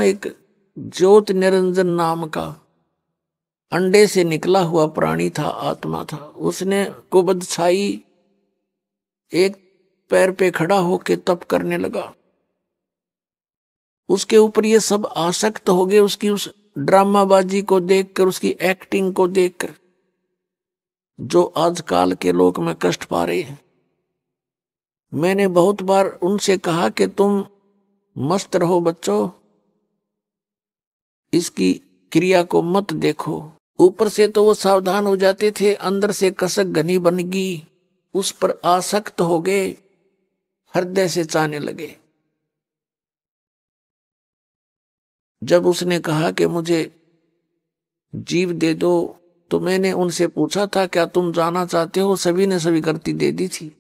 वहां एक ज्योत निरंजन नाम का अंडे से निकला हुआ प्राणी था, आत्मा था। उसने कुबद छाई एक पैर पे खड़ा होके तप करने लगा। उसके ऊपर ये सब आसक्त हो गए, उसकी उस ड्रामाबाजी को देखकर, उसकी एक्टिंग को देखकर, जो आजकल के लोग में कष्ट पा रहे हैं। मैंने बहुत बार उनसे कहा कि तुम मस्त रहो बच्चों, इसकी क्रिया को मत देखो। ऊपर से तो वो सावधान हो जाते थे, अंदर से कसक घनी बन गई, उस पर आसक्त हो गए, हृदय से चाहने लगे। जब उसने कहा कि मुझे जीव दे दो, तो मैंने उनसे पूछा था क्या तुम जाना चाहते हो? सभी ने स्वीकृति दे दी थी,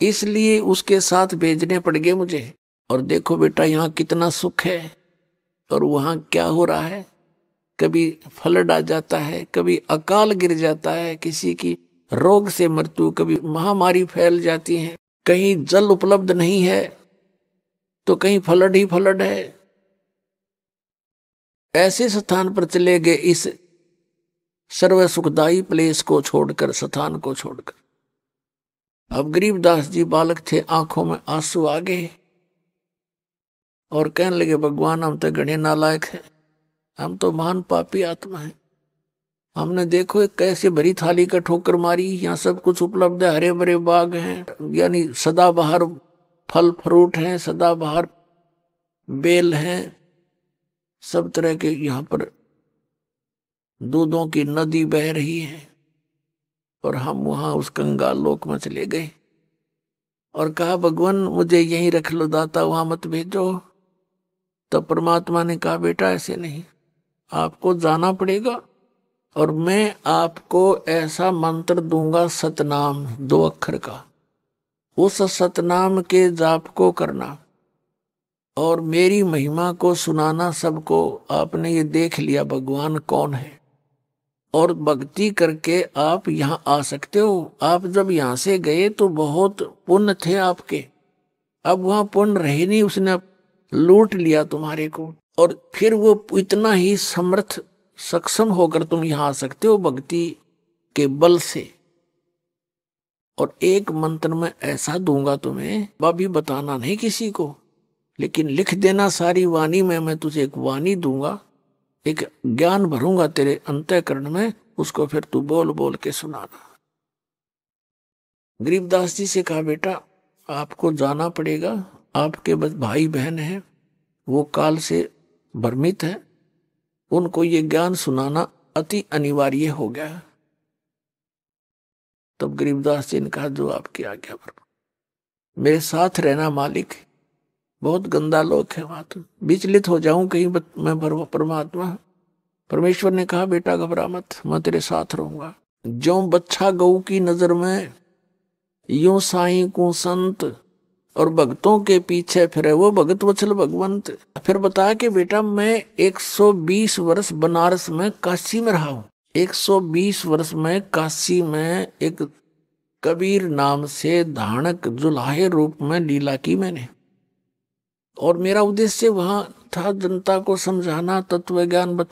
इसलिए उसके साथ भेजने पड़ गए मुझे। और देखो बेटा यहाँ कितना सुख है और वहां क्या हो रहा है। कभी फ्लड आ जाता है, कभी अकाल गिर जाता है, किसी की रोग से मृत्यु, कभी महामारी फैल जाती है, कहीं जल उपलब्ध नहीं है तो कहीं फ्लड ही फ्लड है। ऐसे स्थान पर चले गए, इस सर्व सुखदायी प्लेस को छोड़कर, स्थान को छोड़कर। अब गरीबदास जी बालक थे, आंखों में आंसू आ गए और कहने लगे भगवान हम तो घने नालायक हैं, हम तो महान पापी आत्मा है। हमने देखो एक कैसे भरी थाली का ठोकर मारी, यहाँ सब कुछ उपलब्ध है, हरे भरे बाग हैं, यानी सदाबहार फल फ्रूट हैं, सदाबहार बेल हैं, सब तरह के यहाँ पर दूधों की नदी बह रही है। और हम वहां उस कंगाल लोक में चले गए और कहा भगवान मुझे यहीं रख लो दाता, वहां मत भेजो। तब परमात्मा ने कहा बेटा ऐसे नहीं, आपको जाना पड़ेगा और मैं आपको ऐसा मंत्र दूंगा सतनाम, 2 अक्षर का। उस सतनाम के जाप को करना और मेरी महिमा को सुनाना सबको। आपने ये देख लिया भगवान कौन है और भक्ति करके आप यहाँ आ सकते हो। आप जब यहाँ से गए तो बहुत पुण्य थे आपके, अब वहां पुण्य रहे नहीं, उसने लूट लिया तुम्हारे को। और फिर वो इतना ही समर्थ सक्षम होकर तुम यहाँ आ सकते हो भक्ति के बल से। और एक मंत्र में ऐसा दूंगा तुम्हें, अभी बताना नहीं किसी को, लेकिन लिख देना सारी वाणी में। मैं तुझे एक वाणी दूंगा, एक ज्ञान भरूंगा तेरे अंतःकरण में, उसको फिर तू बोल बोल के सुनाना। गरीबदास जी से कहा बेटा आपको जाना पड़ेगा, आपके बस भाई बहन हैं, वो काल से भ्रमित है, उनको ये ज्ञान सुनाना अति अनिवार्य हो गया। तब गरीबदास जी ने कहा जो आपकी आज्ञा पर, मेरे साथ रहना मालिक, बहुत गंदा लोग है वहां, तो विचलित हो जाऊं कहीं मैं परमात्मा। परमेश्वर ने कहा बेटा घबरा मत, मैं तेरे साथ रहूंगा। ज्यों बच्छा गऊ की नजर में, यूं साईं को संत, और भक्तों के पीछे फिरे वो भगत वत्सल भगवंत। फिर बताया कि बेटा मैं 120 वर्ष बनारस में काशी में रहा हूं। 120 वर्ष में काशी में एक कबीर नाम से धानक जुलाहे रूप में लीला की मैंने। और मेरा उद्देश्य वहां था जनता को समझाना, तत्व ज्ञान